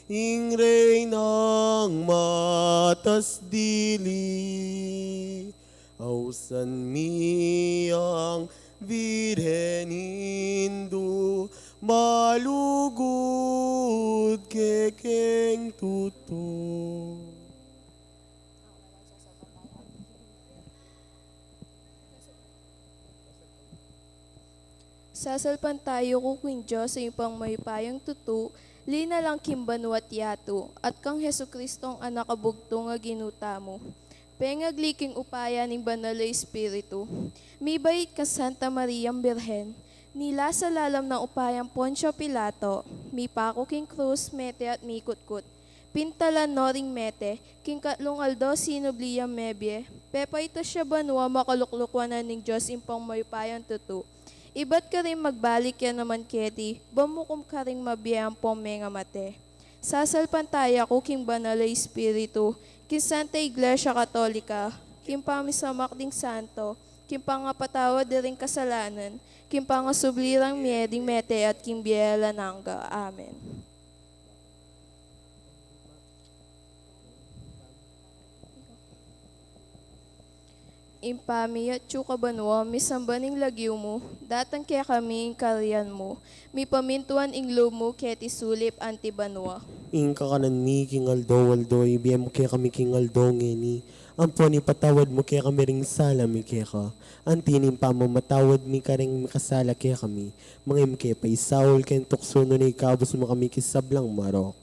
Ingray ng matas dili, ausan miyang Virhen Hindu, malugod kekeng tuto. Sasalpan tayo kuking Diyos sa ipang may payang tutu, lina lang kimbanwat yato, at kang Heso Kristong anak kabugto nga ginuta mo. Pengag-liking upaya ning banal na Espiritu. Mibait ka Santa Mariang Birhen, nila sa lalam ng upayang Poncio Pilato, mi pako king krus, mete at mikutkut. Pintalan noring mete, king katlong aldo sinubliyang mebye, pepa ito siya banwa makaluklukwanan ning Diyos impang may payang tutu. Iba't ka rin magbalik yan naman keti, bamukom ka rin mabiyang mga mate. Sasalpan tayo king banal na Espiritu, kin Santa Iglesia Katolika, kin pamisamak ding santo, kin pangapatawad din kasalanan, kin pangasublirang mieding mete at kin biyela nangga. Amen. Impami at tsuka banwa, misambaning lagyo mo, datang kaya kami ing karyan mo, mi pamintuan ing loob mo, keti sulip anti banwa. Ing kakanan mi king aldo ibiyem mo kaya kami king aldo ngeni. Ampon ipatawad mo kaya kami ring sala mi kaya ka. Antinim pa mo matawad mi ka ring makasala kaya kami. Mga im kaya pa isaul kaya tukso no na ikabos mo kami kisablang marok.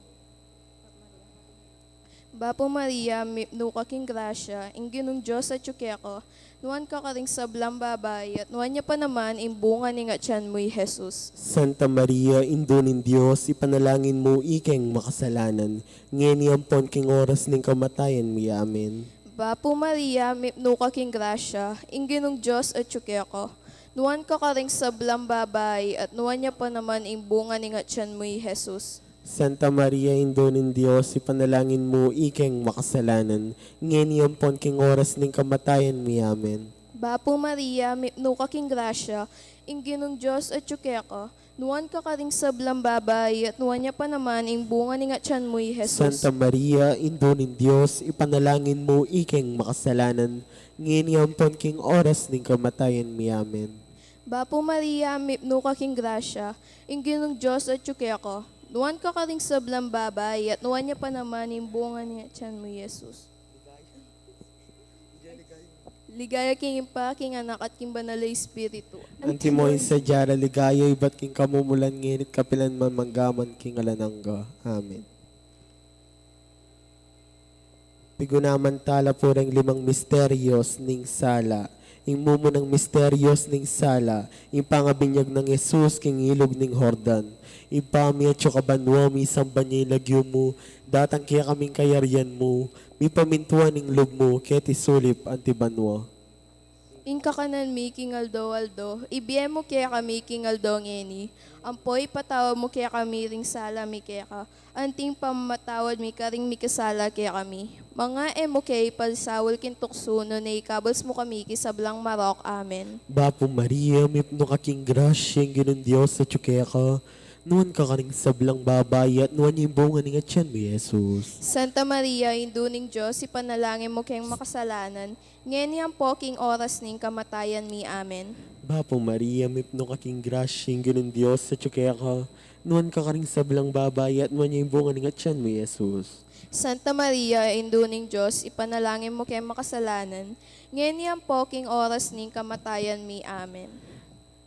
Bapo Maria, mipno ka king grasya, ing ginong Diyos at tsukeko, nuwan ka karing sablang babay, at nuwan niya pa naman imbunga ni nga tiyan mo'y Jesus. Santa Maria, Indo nin Diyos, ipanalangin mo ikeng makasalanan. Ngeni ampon king oras ning kamatayan mi. Amen. Bapo Maria, mipno ka king grasya, ing ginong Diyos at tsukeko, nuwan ka karing sablang babay, at nuwan niya pa naman imbunga ni nga tiyan mo'y Jesus. Santa Maria, Indo nin Diyos, ipanalangin mo ikeng makasalanan. Ngeni ampon king oras ning kamatayan mi. Amen. Bapo Maria, mipno ka king grasya, ing ginong Diyos at tsukeko, nuwan ka karing sablang babay, at nuwan niya pa naman imbunga ni nga tiyan mo'y Jesus. Santa Maria, Indo nin Diyos, ipanalangin mo ikeng makasalanan. Ngeni ampon king oras ning kamatayan mi. Amen. Bapo Maria, mipno ka king grasya, ing ginong Diyos at tsukeko, nuwan ka karing sablang babay, at nuwan niya pa naman imbunga ni nga tiyan mo'y Jesus. Ligaya king impa, king anak at king banal na Espiritu. Antimoy sa jara ligayo, iba't king kamumulan nginit kapilan man manggaman king alanangga. Amen. Pigunaman tala po ring 5 misteryos ning sala. Ing mumo ng misteryos ning sala, ing pangabinyag ng Jesus king ilog ning Hordan. Ipami at kabanwa, mi sambanyay lagyo mo, datang kaya kaming kayaryan mo, mi pamintuan ning loob mo, keti sulip antibanwa. Ing kakanan mi king aldo, ibiyem mo kaya kami king aldo ngeni, ampoy patawa mo kaya kami ring sala mi kaya ka, anting pamatawad mi karing mi kasala kaya kami. Mga emo kay palsawol kin tukso no na ikabals mo kami kisablang marok. Amen. Bapo Maria, mipno ka king grasya, ang ginon Diyos sa tsukaya ka, nuwan ka karing sablang babay at nuwan yung bunga ni nga tiyan mo, Jesus. Santa Maria, induning Diyos, ipanalangin mo kayong makasalanan, ngayon po king oras ning kamatayan mi. Amen. Bapo Maria, mipno ka king grasya, ang ginon Diyos sa tsukaya ka, nuwan ka karing sablang babay at nuwan yung bunga ni nga tiyan mo, Jesus. Santa Maria, induning Diyos, ipanalangin mo kayong makasalanan, ngayon po king oras ning kamatayan mi. Amen.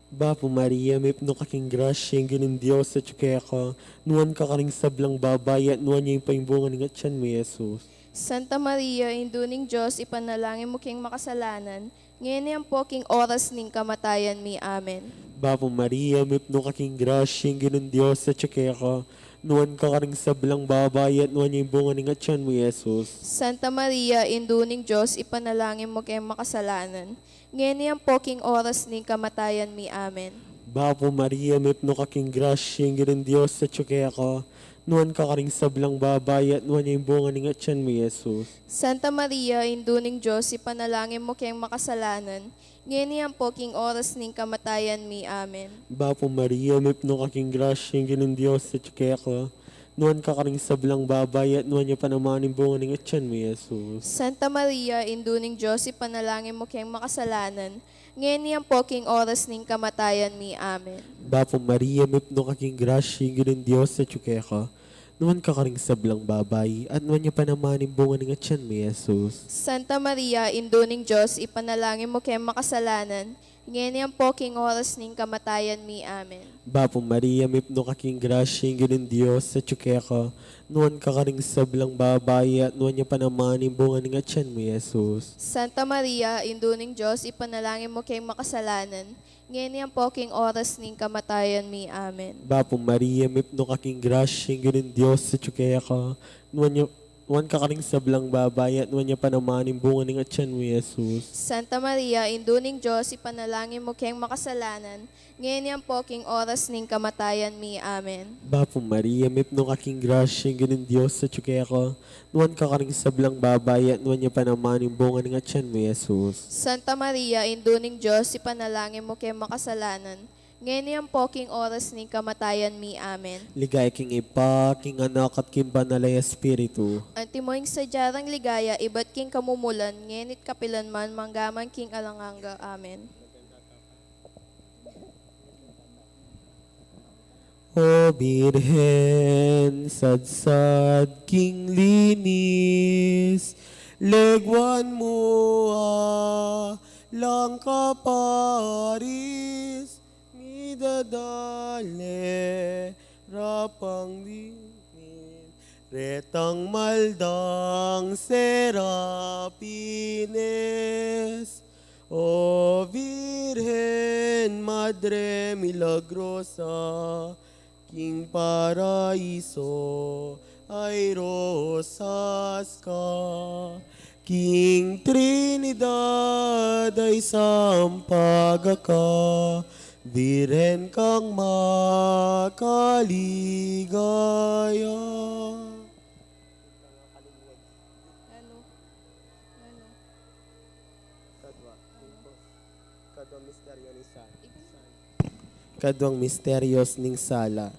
Bapo Maria, mipno ka king grasya, ang ginon Diyos sa tsukaya ka, nuwan ka karing sablang babay at nuwan yung paimbunga ni nga tiyan mo, Jesus. Santa Maria, induning Diyos, ipanalangin mo kayong makasalanan, ngayon po king oras ning kamatayan mi. Amen. Bapo Maria, mipno ka king grasya, ang ginon Diyos sa tsukaya ka, nuwan ka karing sablang babay at nuwan yung bunga ni nga tiyan mo, Jesus. Santa Maria, induning Diyos, ipanalangin mo kayong makasalanan, ngayon po king oras ning kamatayan mi. Amen. Bapo Maria, mipno ka king grasya, ang ginon Diyos sa tsukaya ka, nuwan ka karing sablang babay at nuwan yung bunga ni nga tiyan mo, Jesus. Santa Maria, induning Diyos, ipanalangin mo kayong makasalanan, ngayon po king oras ning kamatayan mi. Amen. Bapo Maria, mipno ka king grasya, ang ginon Diyos sa tsukaya ka, Nuan ka karing sablang babay at nuan niya panamanin bunga ng atyan mo, Jesus. Santa Maria, induning Diyos, ipanalangin mo kayong makasalanan. Ngayon niyan po king oras ning kamatayan mi. Amen. Bapo Maria, mipno kaking grasya, ng Diyos sa tsuke ka. Nuan ka karing sablang babay at nuan niya panamanin bunga ng atyan mo, Jesus. Santa Maria, induning Diyos, ipanalangin mo kayong makasalanan. Ngayon niyan po king oras ning kamatayan mi. Amen. Bapo Maria, mipno kaking grasya, ng Diyos sa tsuke ka. Nuan ka karing sablang babay at nuan niya panamanin bunga ng atyan mo, Jesus. Santa Maria, induning Diyos, ipanalangin mo kayong makasalanan. Ngayon niyan po king oras ning kamatayan mi. Amen. Bapo Maria, mipno kaking grasya, ng Diyos sa tsuke ka. Nuan ka karing sablang babay at nuan niya panamanin bunga ng atyan mo, Jesus. Santa Maria, induning Diyos, ipanalangin mo kayong makasalanan. Ngayon niyan po king oras ning kamatayan mi. Amen. Bapo Maria, mipno kaking grasya, ng Diyos sa tsuke ka. Nuan ka karing sablang babay at nuan niya panamanin bunga ng atyan mo, Jesus. Santa Maria, induning Diyos, ipanalangin mo kayong makasalanan. Ngayon niyan po king oras ning kamatayan mi. Amen. Ligay king Ipa, king Anak at king Banalay Espiritu. Antimoing sa jarang ligaya, iba't king kamumulan, ngenit kapilan man, manggaman king alanganga. Amen. O Birhen, sadsad king linis, legwan mo lang kaparis, midadale rapang dingin, retang maldang serapines. O Virgen, Madre Milagrosa, King Paraiso, ay rosas ka. King Trinidad, ay sampaga ka. Virgen kang makaligaya. Kadwang misteryos ning sala.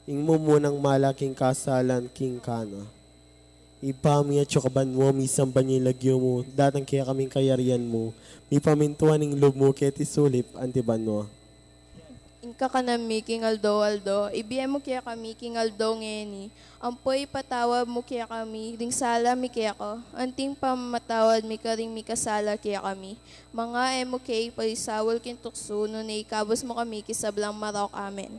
Ing mumunang malaking kasalan king kana. Ipami at chokaban mo, misang banyilagyo mo, datang kaya kaming kayarian mo, mi pamintuan ning loob mo kaya tisulip, antibano. Inka ka na mi king aldo, ibiyay mo kaya kami king aldo ngeni. Ampoy patawad mo kaya kami, ring sala mi kaya ko. Anting pamatawad mi ka ring mi kasala kaya kami. Mga emo kay paisawal kin tukso, no na ikabos mo kami kisablang marok. Amen.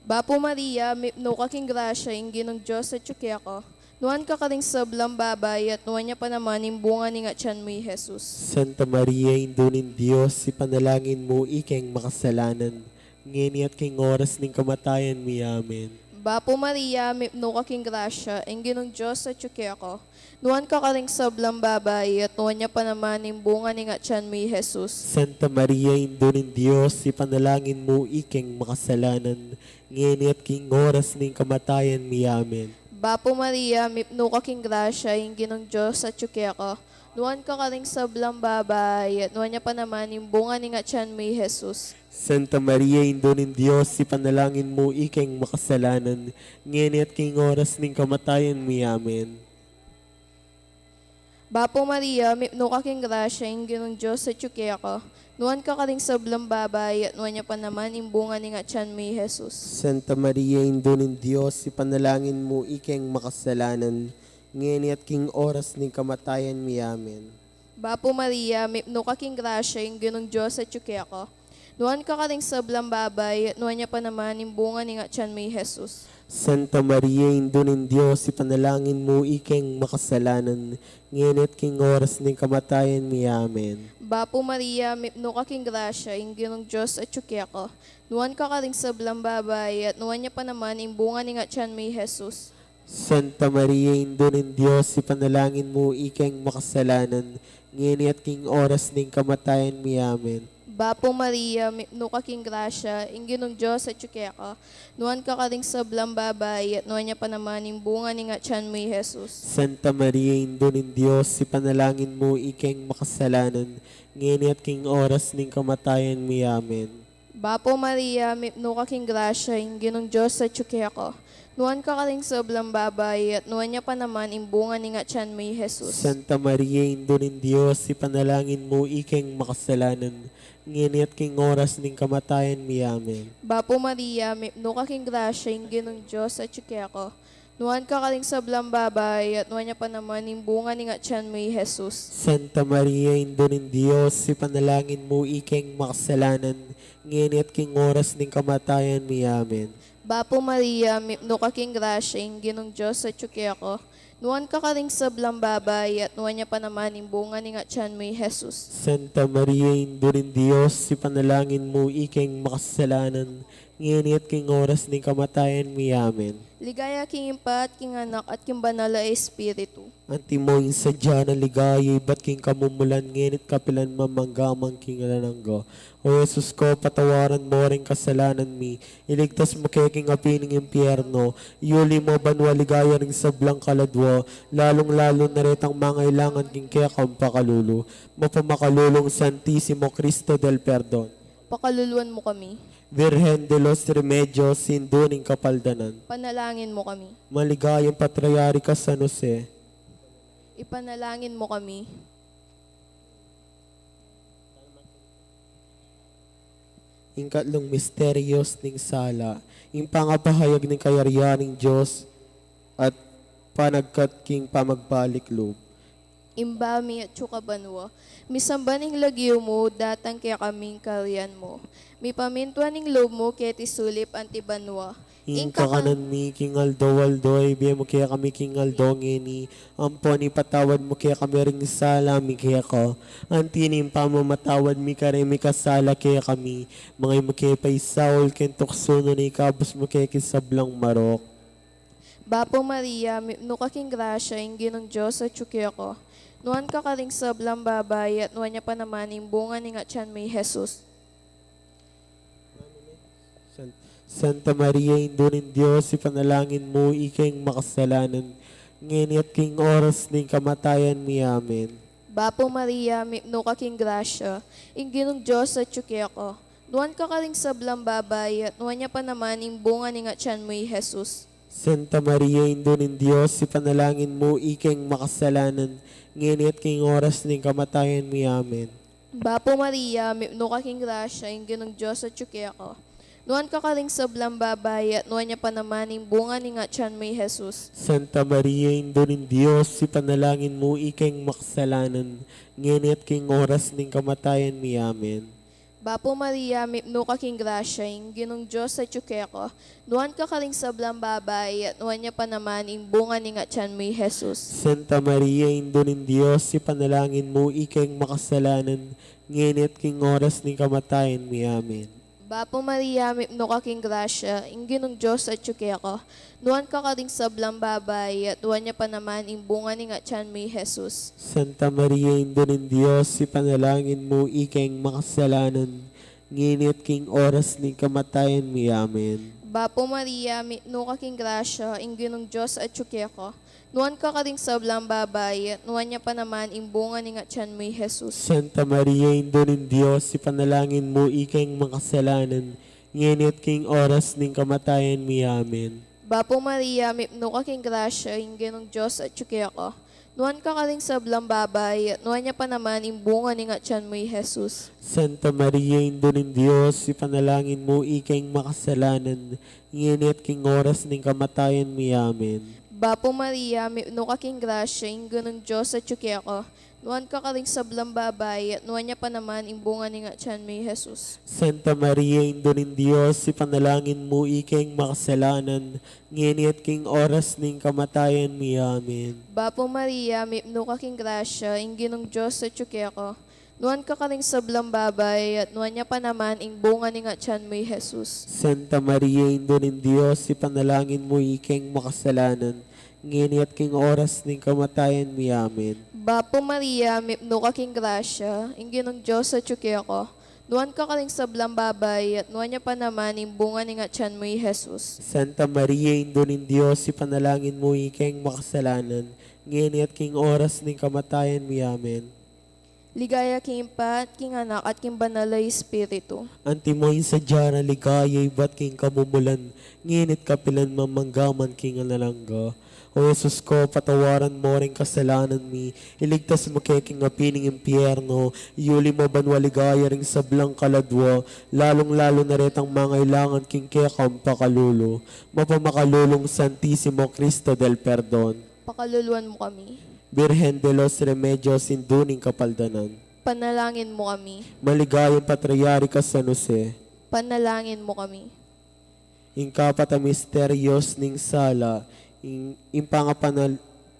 Bapo Maria, no kaking grasya, ginong Diyos sa tsuki ako. Nuan ka karing sablang babay at nuan niya pa naman yung bunga ni nga tiyan mo, Jesus. Santa Maria, indunin Diyos, ipanalangin mo ikeng makasalanan. Ngeni at king oras ning kamatayan mi. Amen. Bapo Maria, no kaking grasya, ginong Diyos sa tsuki ako. Nuan ka karing sablang babay at nuan niya pa naman yung bunga ni nga tiyan mo, Jesus. Santa Maria, indunin Diyos, ipanalangin mo ikeng makasalanan. Ngeni at king oras ning kamatayan mi. Amen. Bapo Maria, no kaking grasya, ginong Diyos sa tsuki ako. Nuan ka karing sablang babay at nuan niya pa naman yung bunga ni nga tiyan mo, Jesus. Santa Maria, indunin Diyos, ipanalangin mo ikeng makasalanan. Ngeni at king oras ning kamatayan mi. Amen. Bapo Maria, no kaking grasya, ginong Diyos sa tsuki ako. Nuan ka karing sablang babay at nuan niya pa naman yung bunga ni nga tiyan mo, Jesus. Santa Maria, indunin Diyos, ipanalangin mo ikeng makasalanan. Ngeni at king oras ning kamatayan mi. Amen. Bapo Maria, no kaking grasya, ginong Diyos sa tsuki ako. Nuan ka karing sablang babay at nuan niya pa naman yung bunga ni nga tiyan mo, Jesus. Santa Maria, indunin Diyos, ipanalangin mo ikeng makasalanan. Ngeni at king oras ning kamatayan mi. Amen. Bapo Maria, no kaking grasya, ginong Diyos at tsuki ako. Nuan ka karing sablang babay at nuan niya pa naman yung bunga ni nga tiyan mo, Jesus. Santa Maria, indunin Diyos, ipanalangin mo ikeng makasalanan. Ngeni at king oras ning kamatayan mi. Amen. Bapo Maria, no kaking grasya, ginong Diyos at tsuki ako. Nuan ka karing sablang babay at nuan niya pa naman yung bunga ni nga tiyan mo, Jesus. Santa Maria, indunin Diyos, ipanalangin mo ikeng makasalanan. Ngeni at king oras ning kamatayan mi. Amen. Bapo Maria, mipno kaking grasya, Ginong Diyos sa tsukeko. Nuan ka kaling soblang babay, at nuan niya pa naman imbunga ni nga tiyan mo Jesus. Santa Maria, Indo ng Diyos, ipanalangin mo ikeng makasalanan, ngayon at king oras ning kamatayan mi. Amen. Bapo Maria, mipno kaking grasya, Ginong Diyos sa tsukeko. Nuan ka kaling soblang babay, at nuan niya pa naman imbunga ni nga tiyan mo Jesus. Santa Maria, Indo ng Diyos, ipanalangin mo ikeng makasalanan, ngayon at king oras ning kamatayan mi. Amen. Bapo Maria, mipno kaking grasya, Ginong Diyos sa tsukeko. Nuan ka kaling sablang babay, at nuan niya pa naman imbunga ni nga tiyan mo Jesus. Santa Maria, Indo ng Diyos, ipanalangin mo ikeng makasalanan, ngayon at king oras ning kamatayan mi. Amen. Ligaya king impa at king anak at king banal na espiritu. Antimoing sadya na ligaya, ba't king kamumulan, ngenit kapilan mamanggamang king alananggo. O Jesus ko, patawaran mo rin kasalanan mi, iligtas mo kay king apining impyerno, iuli mo banwa ligaya rin sablang kaladwa, lalong-lalo na rin ang mga ilangan king kaya kampakalulu, mapamakalulong Santissimo Cristo del Perdon. Pakaluluan mo kami. Virgen de los Remedios, sinduning kapaldanan. Panalangin mo kami. Maligayang Patriarika San Jose, Ipanalangin mo kami. Ikatlong misteryos ning sala, ing pangapahayag ng kayariyaning Diyos at panagkat king pamagbalik loob. Imbami at tsukabanwa. Misambaning lagyo mo, datang kaya kaming karyan mo. Mi pamintuan ning loob mo, kaya tisulip antibanwa. Inka kanan mi king aldo, ibiya mo kaya kami king aldo ngeni, ampon ipatawad mo kaya kami ring sala mi kaya ko, antinim pamamatawad mi kare mi kasala kaya kami, mga mo kaya pa isaul ken tuksuno ni kabus mo kaya kisablang marok. Bapo Maria, mipno kaking grasya, Ginong Diyos sa tsukeko. Nuan ka kaling sablang babay, at nuan niya pa naman imbunga ni nga tiyan mo Jesus. Santa Maria, Indo ng Diyos, ipanalangin mo ikeng makasalanan, ngayon at king oras ning kamatayan mi. Amen. Bapo Maria, mipno kaking grasya, Ginong Diyos sa tsukeko. Nuan ka kaling sablang babay, at nuan niya pa naman imbunga ni nga tiyan mo Jesus. Santa Maria, Indo ng Diyos, ipanalangin mo ikeng makasalanan, ngayon at king oras ning kamatayan mi. Amen. Bapo Maria, mipno kaking grasya, Ginong Diyos sa tsukeko. Nuan ka kaling sablang babay, at nuan niya pa naman imbunga ni nga tiyan mo Jesus. Santa Maria, Indo ng Diyos, ipanalangin mo ikeng makasalanan, ngayon at king oras ning kamatayan mi. Amen. Bapo Maria, mipno kaking grasya, Ginong Diyos sa tsukeko. Nuan ka kaling sablang babay, at nuan niya pa naman imbunga ni nga tiyan mo Jesus. Santa Maria, Indo ng Diyos, ipanalangin mo ikeng makasalanan, ngayon at king oras ning kamatayan mi. Amen. Bapo Maria, mipno kaking grasya, Ginong Diyos sa tsukeko. Nuan ka kaling sablang babay, at nuan niya pa naman imbunga ni nga tiyan mo Jesus. Santa Maria, Indo ng Diyos, ipanalangin mo ikeng makasalanan, ngayon at king oras ning kamatayan mi. Amen. Bapo Maria, mipno kaking grasya, Ginong Diyos at tsukeko. Nuan ka kaling sablang babay, at nuan niya pa naman imbunga ni nga tiyan mo Jesus. Santa Maria, Indo ng Diyos, ipanalangin mo ikeng makasalanan, ngayon at king oras ning kamatayan mi. Amen. Bapo Maria, mipno kaking grasya, Ginong Diyos at tsukeko. Nuan ka kaling sablang babay, at nuan niya pa naman imbunga ni nga tiyan mo Jesus. Santa Maria, Indo ng Diyos, ipanalangin mo ikeng makasalanan, ngayon at king oras ning kamatayan mi. Amen. Bapo Maria, mipno kaking grasya, Ginong Diyos at tsukeko. Nuan ka kaling sablang babay, at nuan niya pa naman imbunga ni nga tiyan mo Jesus. Santa Maria, Indo ng Diyos, ipanalangin mo ikeng makasalanan, ngayon at king oras ning kamatayan mi. Amen. Bapo Maria, mipno kaking grasya, Ginong Diyos at tsukeko. Nuan ka kaling sablang babay, at nuan niya pa naman imbunga ni nga tiyan mo Jesus. Santa Maria, Indo ng Diyos, ipanalangin mo ikeng makasalanan, ngayon at king oras ning kamatayan mi. Amen. Bapo Maria, mipno kaking grasya, Ginong Diyos at tsukeko. Nuan ka kaling sablang babay, at nuan niya pa naman imbunga ni nga tiyan mo Jesus. Santa Maria, Indo ng Diyos, ipanalangin mo ikeng makasalanan, ngayon at king oras ning kamatayan mi. Amen. Ligaya king Pat, king Anak, at king Banalay Espiritu. Antimoy sa diyara ligaya iba't king kamumulan, nginit kapilan mamanggaman king analangga. O Jesus ko, patawaran mo rin kasalanan mi, iligtas mo kay king apining impyerno, iuli mo banwaligaya ring sablang kaladwa, lalong-lalo na retang mga ilangan king kekam pakalulo, mapamakalulong Santisimo Cristo del Perdon. Pakaluluan mo kami. Birhen de los Remedios, induning kapaldanan. Panalangin mo kami. Maligayang Patriarika San Jose, Panalangin mo kami. ingkapat a misteryos ning sala,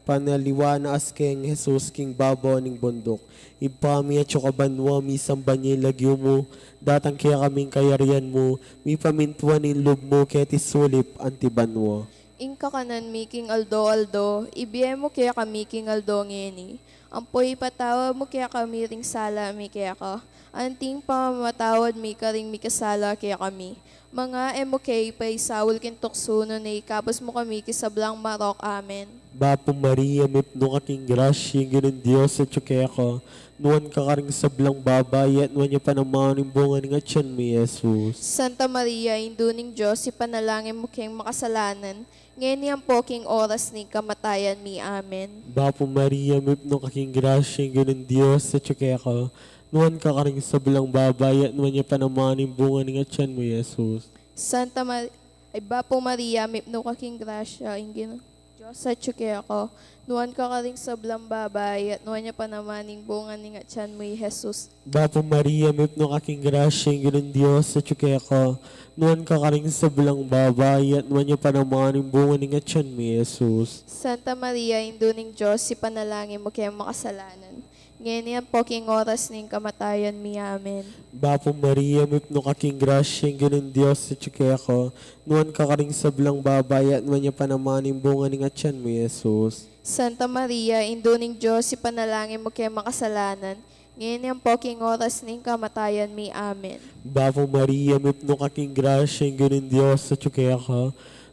panaliwana as king Jesus king babo ning bundok. Ipami at kabanwa mi sambanye lagyo mo, datang kaya kaming kayarian mo, mi pamintuan in loob mo keti sulip antibanwa. Ingka kanan mi king Aldo, ibiye mo kaya kami king Aldo ngeni. Ampoy patawa mo kaya kami ring sala mi kaya ka. Anting pamamatawad mi ka ring mi kasala kaya kami. Mga MK pay sawul kin tuksuno na ikapos mo kami kisablang marok. Amen. Bapo Maria, mipno kaking grasya, ganun Diyos at kaya ka, nuwan ka karing sablang babay at nuwan niya panamanin bunga ng atyan mi Jesus. Santa Maria, induning Diyos, ipanalangin mo kayong makasalanan. Ngayon yan po king oras ni kamatayan mi. Amen. Bapo Maria, mipno kaking grasya, ganun Diyos at kaya ka, nuwan ka karing sablang babay at nuwan niya panamanin bunga ng atyan mo Jesus. Santa Maria, ay Bapo Maria, mipno ka king grasya, ingin Diyos sa tsuke ako. Nuwan ka karing sablang babay at nuwan niya pa namaning bunga ni nga tiyan mo Jesus. Bapo Maria, mipno kaking grasya, ganun Diyos at kaya ka, nuwan ka karing sablang babay at nuwan niya panamanin bunga ng atyan mo Jesus. Santa Maria, induning Diyos, ipanalangin mo kayong makasalanan. Ngayon yan po king oras ning kamatayan mi. Amen. Bapo Maria, mipno kaking grasya, ganun Diyos at kaya ka, nuwan ka karing sablang babay at nuwan niya panamanin bunga ng atyan mo Jesus. Santa Maria, induning Diyos, ipanalangin mo kayong makasalanan. Ngayon yan po king oras ning kamatayan mi. Amen. Bapo Maria, mipno kaking grasya, ganun Diyos at kaya ka,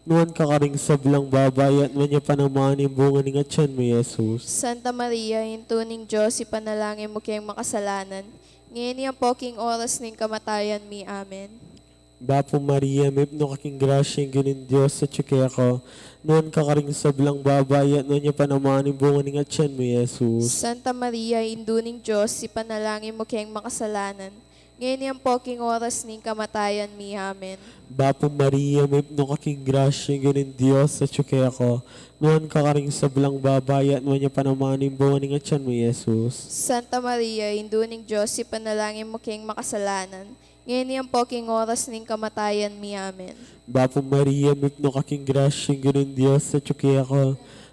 nuwan ka karing sablang babay at nuwan niya panamanin bunga ng atyan mo Jesus. Santa Maria, induning Diyos, ipanalangin mo kayong makasalanan. Ngayon yan po king oras ning kamatayan mi. Amen. Bapo Maria, mipno kaking grasya, ganun Diyos at kaya ka, nuwan ka karing sablang babay at nuwan niya panamanin bunga ng atyan mo Jesus. Santa Maria, induning Diyos, ipanalangin mo kayong makasalanan. Ngayon yan po king oras ning kamatayan mi. Amen. Bapo Maria, mipno kaking grasya, ganun Diyos at kaya ka, nuwan ka karing sablang babay at nuwan niya panamanin bunga ng atyan mo Jesus. Santa Maria, induning Diyos, ipanalangin mo kayong makasalanan. Ngayon yan po king oras ning kamatayan mi. Amen. Bapo Maria, mipno kaking grasya, ganun Diyos at kaya ka,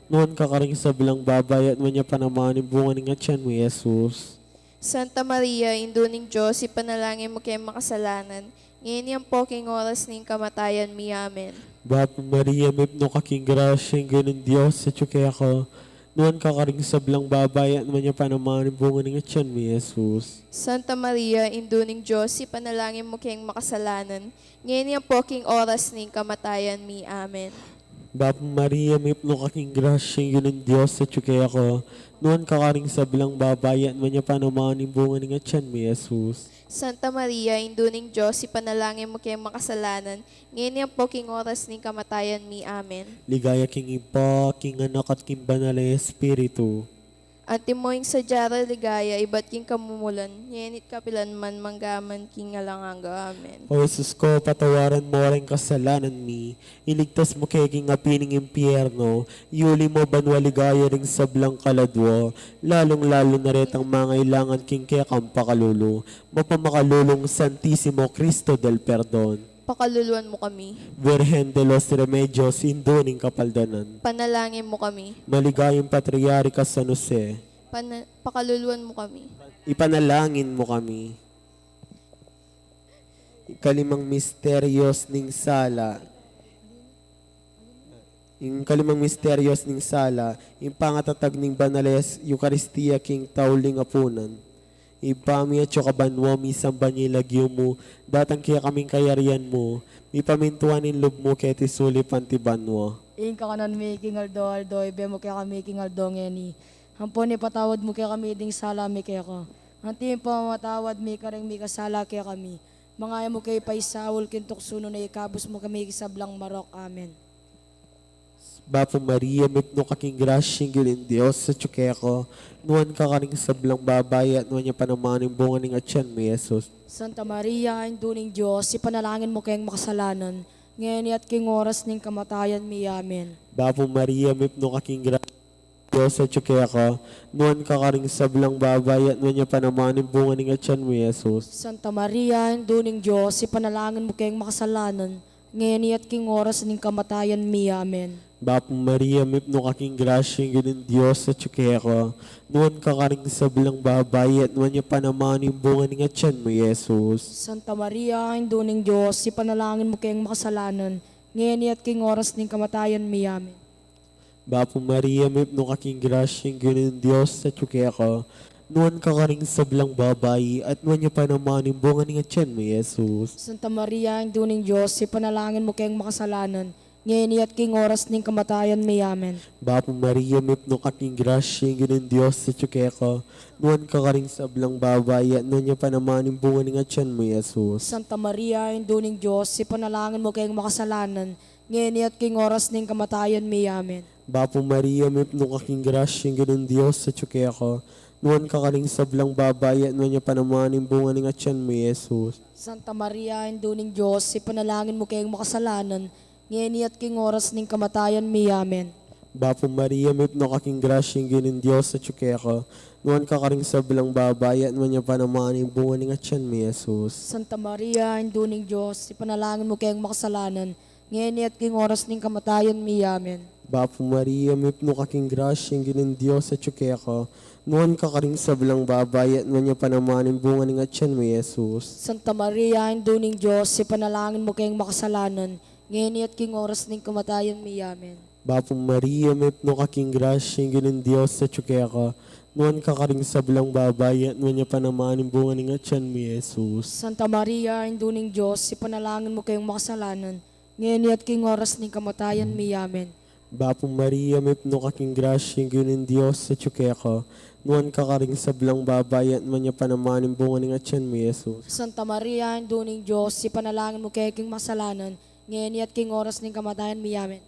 nuwan ka karing sablang babay at nuwan niya panamanin bunga ng atyan mo Jesus. Santa Maria, induning Diyos, ipanalangin mo kayong makasalanan. Ngayon yan po king oras ning kamatayan mi. Amen. Bapo Maria, mipno kaking grasya, ganun Diyos at kaya ka, nuwan ka karing sablang babay at nuwan niya panamanin bunga ng atyan mo Jesus. Santa Maria, induning Diyos, ipanalangin mo kayong makasalanan. Ngayon yan po king oras ning kamatayan mi. Amen. Bapo Maria, mipno kaking grasya, ganun Diyos at kaya ka, nuwan ka karing sablang babay at nuwan niya panamanin bunga ng atyan mo Jesus. Santa Maria, induning Diyos, ipanalangin mo kayong makasalanan. Ngayon yan po king oras ning kamatayan mi. Amen. Ligaya king Ipa, king Anak at king Banal na Espiritu. Antimoing sa jara ligaya, iba't king kamumulan. Yenit kapilan man manggaman king alanganga. Amen. O Jesus ko, patawaran mo rin kasalanan mi, iligtas mo kay king apining impyerno, iuli mo banwaligaya ring sablang kaladwa, lalong-lalo na retang mga ilangan king kekam pakalulo, mapamakalulong Santisimo Cristo del Perdon. Pakaluluan mo kami. Virgen de los Remedios, induning kapaldanan. Panalangin mo kami. Maligayang Patriarika San Jose, Pakaluluan mo kami. ipanalangin mo kami. Kalimang misteryos ning sala. Yung kalimang misteryos ning sala, yung pangatatag ning banales, Eucharistia king tauling apunan. Ipami at kabanwa, misang banyilagyo mo, datang kaya kaming kayarian mo, ipamintuan in loob mo kaya tisulip antibanwa. Ingka kanan mi king Aldo, ibe mo kaya kami king Aldo ngeni. Hampon ni patawad mo kaya kami ding sala mi kaya ka. Anti pamatawad mi kareng mi kasala kaya kami. Mga mo kay paisawol kintok suno na ikabos mo kami isablang marok. Amen. Bapo Maria, mipno kaking grasyang gilin Diyos sa tsukeko, nuan ka karing sablang babay at nuan niya panamaning bunga ng atyan mo, Jesus. Santa Maria, Induning Diyos, ipanalangin mo kayong makasalanan, ngayon at king oras ng kamatayan mi. Amen. Bapo Maria, mipno kaking grasyang Diyos sa tsukeko, nuan ka karing sablang babay at nuan niya panamaning bunga ng atyan mo, Jesus. Santa Maria, Induning Diyos, ipanalangin mo kayong makasalanan, ngayon at king oras ng kamatayan mi. Amen. Bapo Maria, mipno kaking grasyang gilin Diyos sa tsukeko, nuan ka karing sablang babay at nuan niya panamaning bunga ng atyan mo, Jesus. Santa Maria, Induning Diyos, ipanalangin mo kayong makasalanan, ngayon at king oras ng kamatayan mi. Amen. Bapo Maria, mipno kaking grasyang gilin Diyos sa tsukeko, nuan ka karing sablang babay at nuan niya panamaning bunga ng atyan mo, Jesus. Santa Maria, Induning Diyos, ipanalangin mo kayong makasalanan, ngayon at king oras ng kamatayan mi. Amen. Bapo Maria, mipno kaking grasyang gilin Diyos sa tsukeko, nuan ka karing sablang babay at nuan niya panamaning bunga ng atyan mo, Jesus. Santa Maria, Induning Diyos, ipanalangin mo kayong makasalanan, ngayon at king oras ng kamatayan mi. Amen. Bapo Maria, mipno kaking grasyang gilin Diyos sa tsukeko, nuan ka karing sablang babay at nuan niya panamaning bunga ng atyan mo, Jesus. Santa Maria, Induning Diyos, ipanalangin mo kayong makasalanan, ngayon at king oras ng kamatayan mi. Amen. Bapo Maria, mipno kaking grasyang gilin Diyos sa tsukeko, nuan ka karing sablang babay at nuan niya panamaning bunga ng atyan mo, Jesus. Santa Maria, Induning Diyos, ipanalangin mo kayong makasalanan, ngayon at king oras ng kamatayan mi. Amen. Bapo Maria, mipno kaking grasyang gilin Diyos sa tsukeko, nuan ka karing sablang babay at nuan niya panamaning bunga ng atyan mo, Jesus. Santa Maria, Induning Diyos, ipanalangin mo kayong makasalanan, ngayon at king oras ng kamatayan mi. Amen. Bapo Maria, mipno kaking grasyang gilin Diyos sa tsukeko, nuan ka karing sablang babay at nuan niya panamaning bunga ng atyan mo, Jesus. Santa Maria, Induning Diyos, ipanalangin mo kayong makasalanan, ngayon at king oras ng kamatayan mi. Amen. Bapo Maria, mipno kaking grasyang gilin Diyos sa tsukeko, nuan ka karing sablang babay at nuan niya panamaning bunga ng atyan mo, Jesus. Santa Maria, Induning Diyos, ipanalangin mo kayong makasalanan, ngayon at king oras ng kamatayan mi. Amen.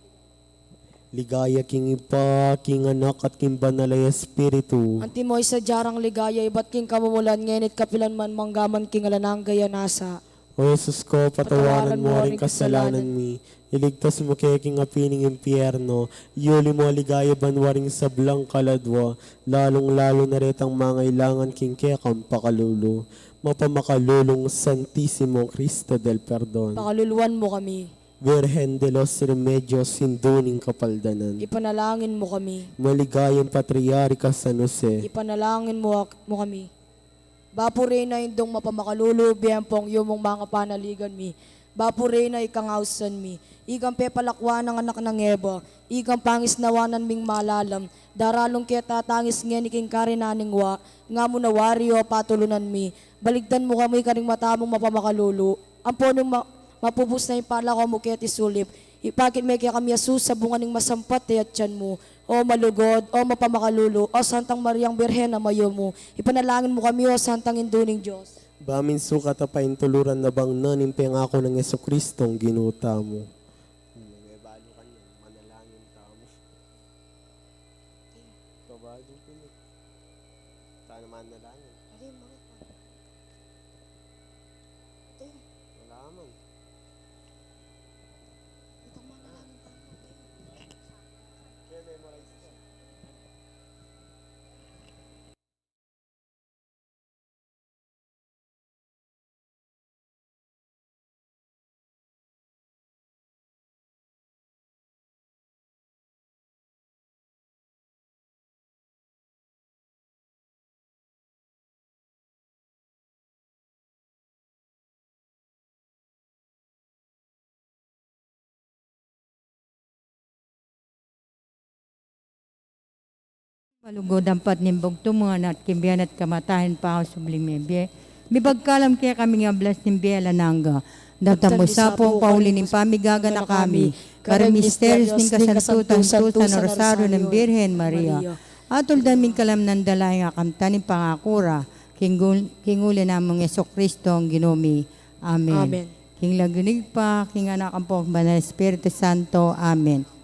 Ligaya king Ipa, king Anak at king Banalay Espiritu. Anti mo sa jarang ligaya, iba't king kamumulan, ngayon at kapilan man manggaman king alanang gaya nasa. O Jesus ko, patawaran mo rin kasalanan mi. Iligtas mo kay king apining impyerno. Yuli mo ligaya banwaring sablang kaladwa. Lalong-lalo na retang mga ilangan king kekam pakalulo. Mapamakalulong Santissimo Cristo del Perdon. Pakaluluan mo kami, Virgen de los Remedios, sinduning kapaldanan. ipanalangin mo kami, Maligayang Patriarka San Jose. ipanalangin mo kami. Bapure na indong mapamakalulu, biyempong yumong mga panaligan mi. Bapure na ikangausan mi. Ikang pepalakwa ng anak ng Eva. Ikang pangis nawanan ming malalam. Daralong kaya tatangis ngeniking karinaningwa. Nga mo na wario patulunan mi. Baligdan mo kami karing matamong mapamakalulu. Amponong mapubus na yung pala ko mo kaya tisulip. Ipakit may kaya kami asus sa bunga ng masampat at tiyan mo. O malugod, o mapamakalulu, o Santang Mariang Birhen na mayo mo. Ipanalangin mo kami, o Santang Induning Diyos. Bamin sukat at paintuluran na bang nanimpi ang ako ng Yesukristong ginuta mo. Nagabalo ka niya, manalangin ka mo. Kabado ko niya. Saan manalangin? Wala man. Kaya memorize ka. Malugod ang patnimbog tumungan at kimbiyan at kamatahin pa ako sublime. Mibagkalam kaya kami nga blas ng biyala nangga. Datamo sa po pauli ng pamigaga na kami. Karang misterios ng kasantutan sa Rosario ng Birhen Maria. Atol daming kalam ng dalay nga kamta ng pangakura. Kinguli namong Yeso Kristo ang ginumi. Amen. Amen. King lagunig pa, King anak ang po, Banal Espiritu Santo. Amen.